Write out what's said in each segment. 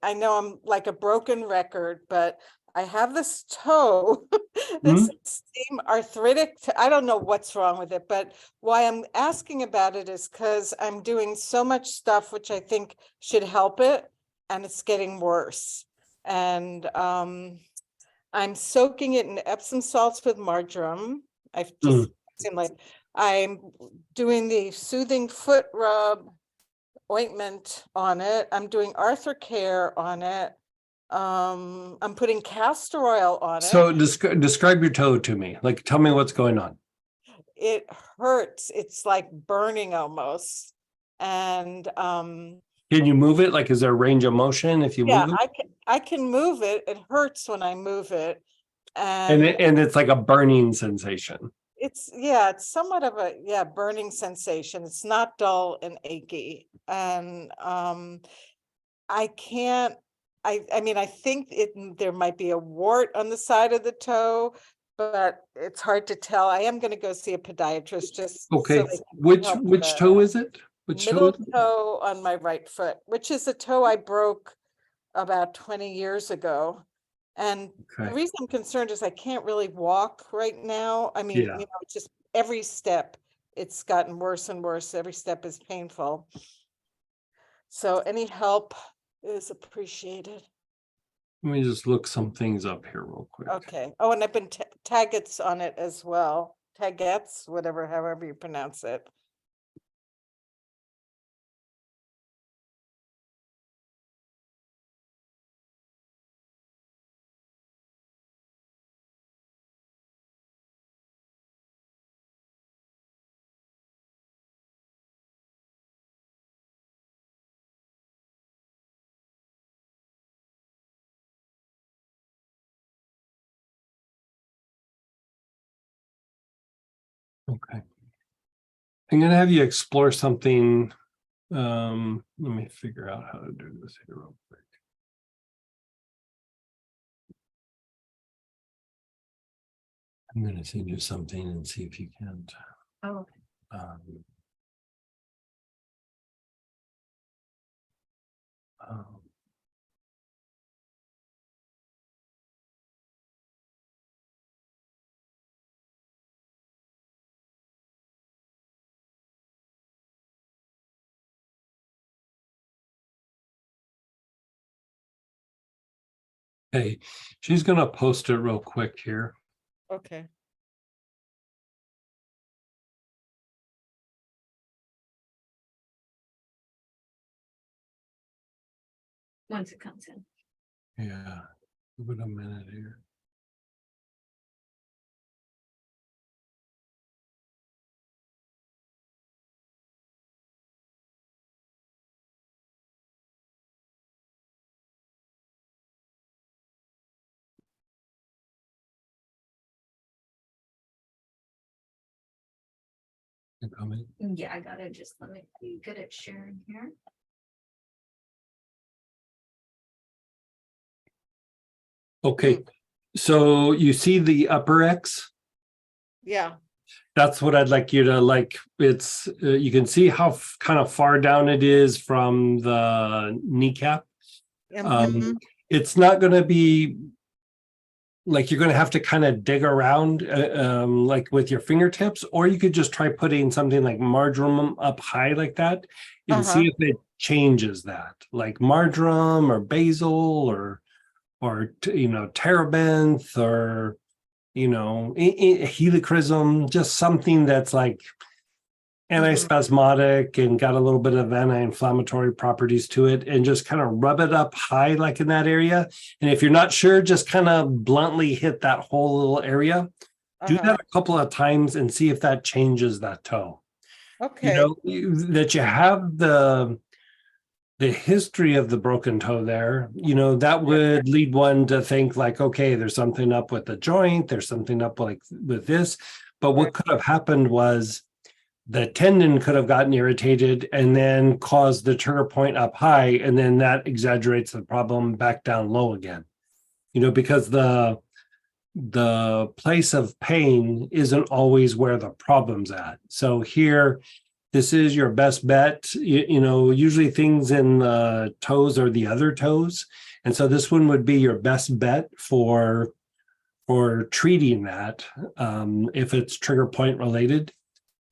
I know I'm like a broken record, but I have this toe Hmm? that's seem arthritic. I don't know what's wrong with it, but why I'm asking about it is because I'm doing so much stuff which I think should help it, and it's getting worse. And I'm soaking it in Epsom salts with marjoram. I've just seemed like I'm doing the soothing foot rub ointment on it. I'm doing Arthur on it. I'm putting castor oil on So it. describe your toe to me. Like, tell me what's going on. It hurts. It's like burning almost. And Can you move it? Like, is there a range of motion if you yeah, move it? I can move it. It hurts when I move it. And And and it's like a burning sensation. it's somewhat of a burning sensation. It's not dull and achy. And I can't, I mean, I think there might be a wart on the side of the toe, but it's hard to tell. I am gonna go see a podiatrist just so Okay. they can Which help with which that. toe is it? Which toe Middle is it? toe on my right foot, which is a toe I broke about 20 years ago. And the Okay. reason I'm concerned is I can't really walk right now. I mean, Yeah. it's just every step, it's gotten worse and worse. Every step is painful. So any help is appreciated. Let me just look some things up here real quick. Okay. Oh, and I've been taggets on it as well. Tagettes, whatever, however you pronounce it. Okay. I'm gonna have you explore something. Let me figure out how to do this here real quick. I'm gonna send you something and see if you can't. Oh, okay. Um, um, Hey, she's gonna post it real quick here. Okay. Once it comes in. Yeah, give it a minute here. You coming? Yeah, I gotta just let me be good at sharing here. Okay, so you see the upper X? Yeah. That's what I'd like you to like. It's you can see how kind of far down it is from the kneecap. Mhm. It's not going to be like you're going to have to kind of dig around like with your fingertips, or you could just try putting something like marjoram up high like that and see if it changes that, like marjoram or basil or terebinth or helichrysum, just something that's like antispasmodic and got a little bit of anti-inflammatory properties to it, and just kind of rub it up high like in that area. And if you're not sure, just kind of bluntly hit that whole little area. Do that a couple of times and see if that changes that toe. Okay. That you have the history of the broken toe there, that would lead one to think like, okay, there's something up with the joint, there's something up like with this. But what could have happened was the tendon could have gotten irritated and then caused the trigger point up high, and then that exaggerates the problem back down low again. Because the place of pain isn't always where the problem's at. So here this is your best bet. You know, usually things in the toes are the other toes. And so this one would be your best bet for treating that, if it's trigger point related.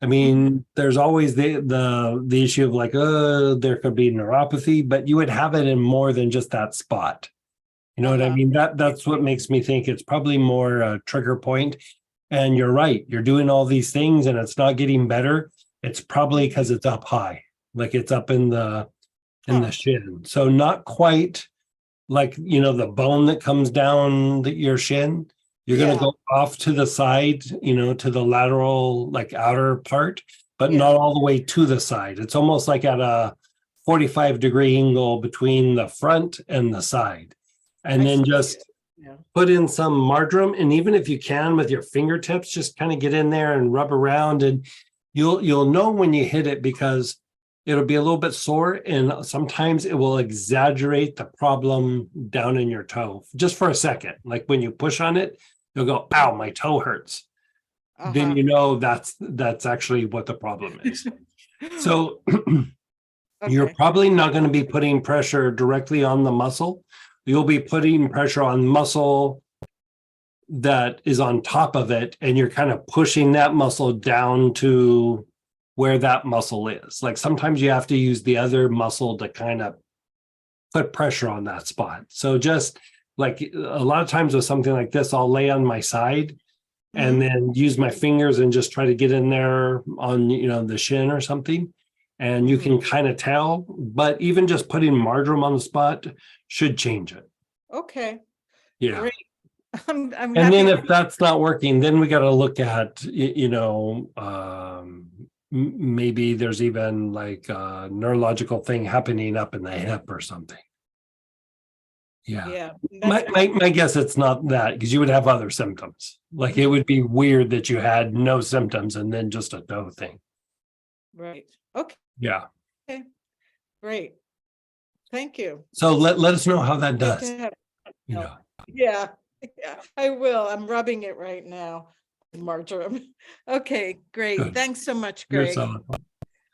I mean, there's always the issue of like, there could be neuropathy, but you would have it in more than just that spot. You know what I Uh-huh. mean? That's what makes me think it's probably more a trigger point. And you're right, you're doing all these things and it's not getting better. It's probably because it's up high, like it's up in the Huh. shin. So not quite like, you know, the bone that comes down your shin. You're going Yeah. to go off to the side, you know, to the lateral, like outer part, but Yeah. not all the way to the side. It's almost like at a 45-degree angle between the front and the side. And I then see. just Yeah. put in some marjoram. And even if you can with your fingertips, just kind of get in there and rub around, and you'll know when you hit it because it'll be a little bit sore, and sometimes it will exaggerate the problem down in your toe just for a second. Like when you push on it, you'll go, ow, my toe hurts. Then Uh-huh. you know that's actually what the problem is. So you're Okay. probably not going to be putting pressure directly on the muscle. You'll be putting pressure on muscle that is on top of it, and you're kind of pushing that muscle down to where that muscle is. Like sometimes you have to use the other muscle to kind of put pressure on that spot. So just like a lot of times with something like this, I'll lay on my side and Mhm. then use my fingers and just try to get in there on, you know, the shin or something. And you can kind of tell, but even just putting marjoram on the spot should change it. Okay. Yeah. Great. I'm And happy. then if that's not working, then we got to look at, maybe there's even like a neurological thing happening up in the hip or something. Yeah. Yeah. My guess it's not that, because you would have other symptoms. Like it would be weird that you had no symptoms and then just a toe thing. Right. Okay. Yeah. Great. Thank you. So let us know how that Good does. to have- You know. Yeah. Yeah. I will. I'm rubbing it right now. Marjoram. Okay. Great. Good. Thanks so much, You're Greg. so